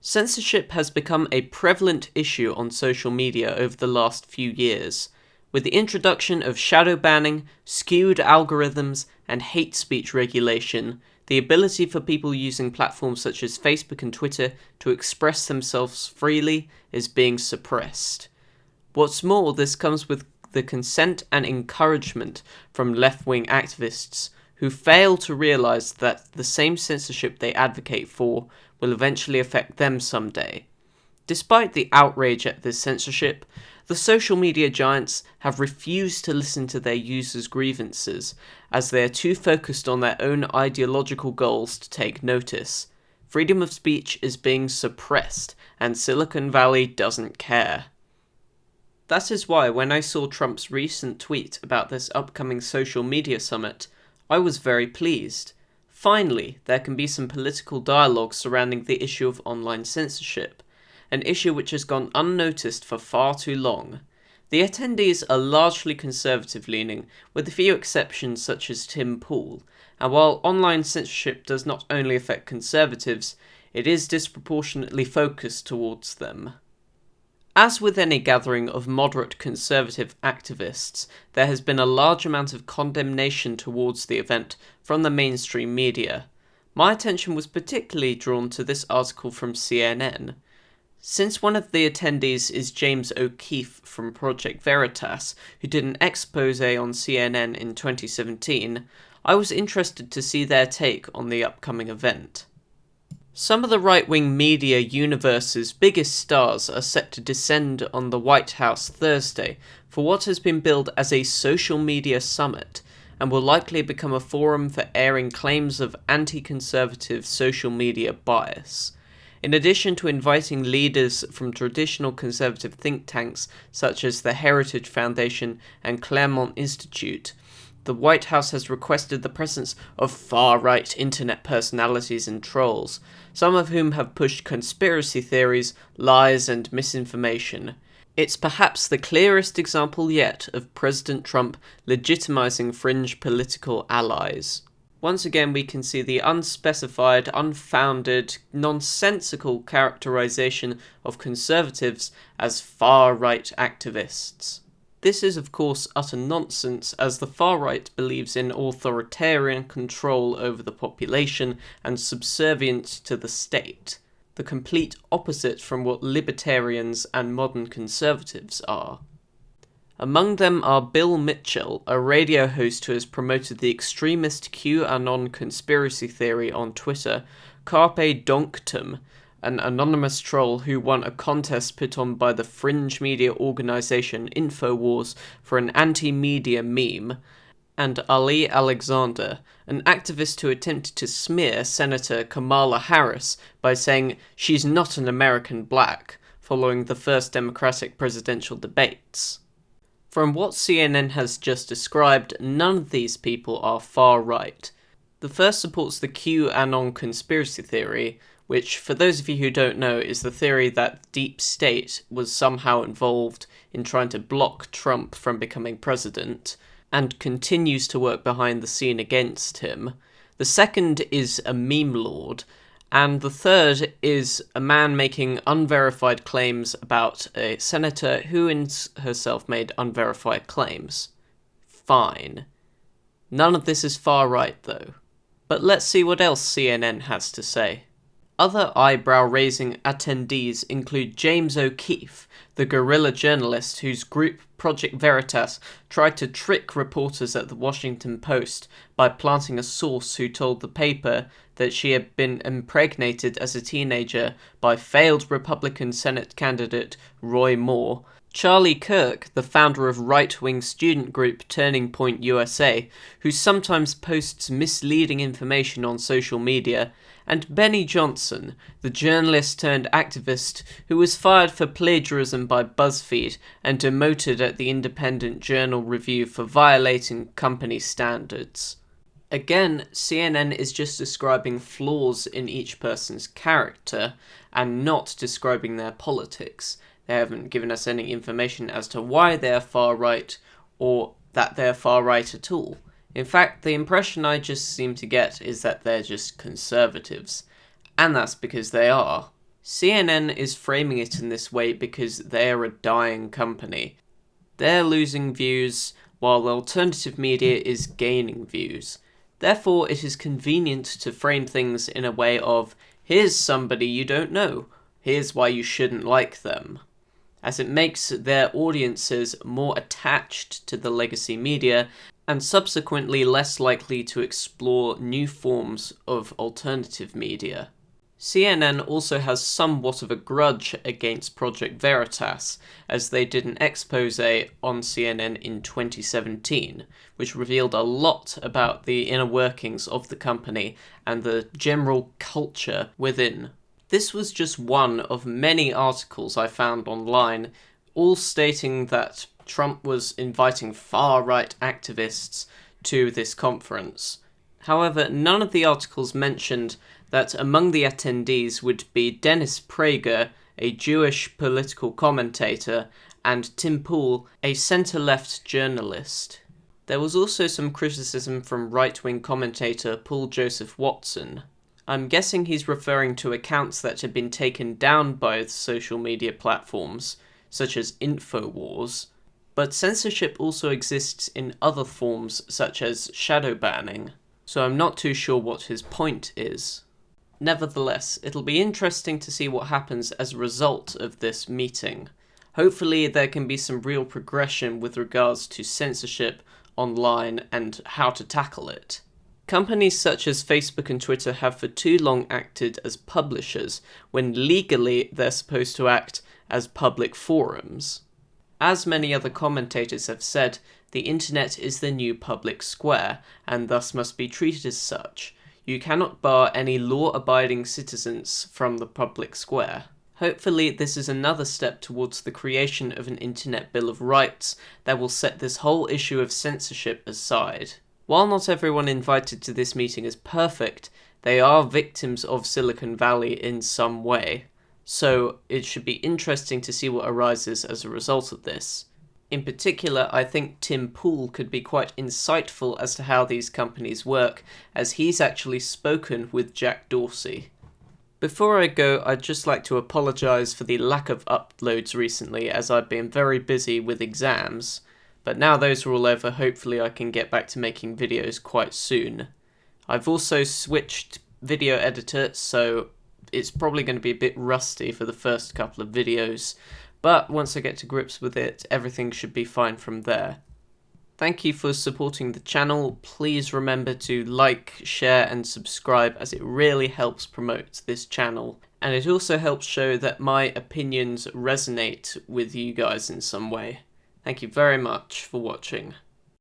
Censorship has become a prevalent issue on social media over the last few years. With the introduction of shadow banning, skewed algorithms, and hate speech regulation, the ability for people using platforms such as Facebook and Twitter to express themselves freely is being suppressed. What's more, this comes with the consent and encouragement from left-wing activists who fail to realise that the same censorship they advocate for will eventually affect them someday. Despite the outrage at this censorship, the social media giants have refused to listen to their users' grievances, as they are too focused on their own ideological goals to take notice. Freedom of speech is being suppressed, and Silicon Valley doesn't care. That is why when I saw Trump's recent tweet about this upcoming social media summit, I was very pleased. Finally, there can be some political dialogue surrounding the issue of online censorship, an issue which has gone unnoticed for far too long. The attendees are largely conservative-leaning, with a few exceptions such as Tim Pool, and while online censorship does not only affect conservatives, it is disproportionately focused towards them. As with any gathering of moderate conservative activists, there has been a large amount of condemnation towards the event from the mainstream media. My attention was particularly drawn to this article from CNN. Since one of the attendees is James O'Keefe from Project Veritas, who did an expose on CNN in 2017, I was interested to see their take on the upcoming event. Some of the right-wing media universe's biggest stars are set to descend on the White House Thursday for what has been billed as a social media summit, and will likely become a forum for airing claims of anti-conservative social media bias. In addition to inviting leaders from traditional conservative think tanks such as the Heritage Foundation and Claremont Institute, the White House has requested the presence of far-right internet personalities and trolls, some of whom have pushed conspiracy theories, lies, and misinformation. It's perhaps the clearest example yet of President Trump legitimizing fringe political allies. Once again, we can see the unspecified, unfounded, nonsensical characterization of conservatives as far-right activists. This is of course utter nonsense, as the far right believes in authoritarian control over the population and subservience to the state, the complete opposite from what libertarians and modern conservatives are. Among them are Bill Mitchell, a radio host who has promoted the extremist QAnon conspiracy theory on Twitter, Carpe Donktum, an anonymous troll who won a contest put on by the fringe media organisation InfoWars for an anti-media meme, and Ali Alexander, an activist who attempted to smear Senator Kamala Harris by saying she's not an American black, following the first Democratic presidential debates. From what CNN has just described, none of these people are far-right. The first supports the QAnon conspiracy theory, which, for those of you who don't know, is the theory that Deep State was somehow involved in trying to block Trump from becoming president, and continues to work behind the scene against him. The second is a meme lord, and the third is a man making unverified claims about a senator who herself made unverified claims. Fine. None of this is far right, though. But let's see what else CNN has to say. Other eyebrow-raising attendees include James O'Keefe, the guerrilla journalist whose group Project Veritas tried to trick reporters at the Washington Post by planting a source who told the paper that she had been impregnated as a teenager by failed Republican Senate candidate Roy Moore. Charlie Kirk, the founder of right-wing student group Turning Point USA, who sometimes posts misleading information on social media, and Benny Johnson, the journalist turned activist who was fired for plagiarism by BuzzFeed and demoted at the Independent Journal Review for violating company standards. Again, CNN is just describing flaws in each person's character and not describing their politics. They haven't given us any information as to why they're far right or that they're far right at all. In fact, the impression I just seem to get is that they're just conservatives. And that's because they are. CNN is framing it in this way because they're a dying company. They're losing views, while alternative media is gaining views. Therefore, it is convenient to frame things in a way of, here's somebody you don't know, here's why you shouldn't like them, as it makes their audiences more attached to the legacy media and subsequently less likely to explore new forms of alternative media. CNN also has somewhat of a grudge against Project Veritas, as they did an expose on CNN in 2017, which revealed a lot about the inner workings of the company and the general culture within. This was just one of many articles I found online, all stating that Trump was inviting far-right activists to this conference. However, none of the articles mentioned that among the attendees would be Dennis Prager, a Jewish political commentator, and Tim Pool, a centre-left journalist. There was also some criticism from right-wing commentator Paul Joseph Watson. I'm guessing he's referring to accounts that had been taken down by social media platforms, such as InfoWars, but censorship also exists in other forms such as shadow banning, so I'm not too sure what his point is. Nevertheless, it'll be interesting to see what happens as a result of this meeting. Hopefully there can be some real progression with regards to censorship online and how to tackle it. Companies such as Facebook and Twitter have for too long acted as publishers, when legally they're supposed to act as public forums. As many other commentators have said, the internet is the new public square, and thus must be treated as such. You cannot bar any law-abiding citizens from the public square. Hopefully this is another step towards the creation of an Internet Bill of Rights that will set this whole issue of censorship aside. While not everyone invited to this meeting is perfect, they are victims of Silicon Valley in some way. So it should be interesting to see what arises as a result of this. In particular, I think Tim Pool could be quite insightful as to how these companies work, as he's actually spoken with Jack Dorsey. Before I go, I'd just like to apologise for the lack of uploads recently, as I've been very busy with exams, but now those are all over, hopefully I can get back to making videos quite soon. I've also switched video editor, so it's probably going to be a bit rusty for the first couple of videos, but once I get to grips with it, everything should be fine from there. Thank you for supporting the channel. Please remember to like, share and subscribe, as it really helps promote this channel. And it also helps show that my opinions resonate with you guys in some way. Thank you very much for watching.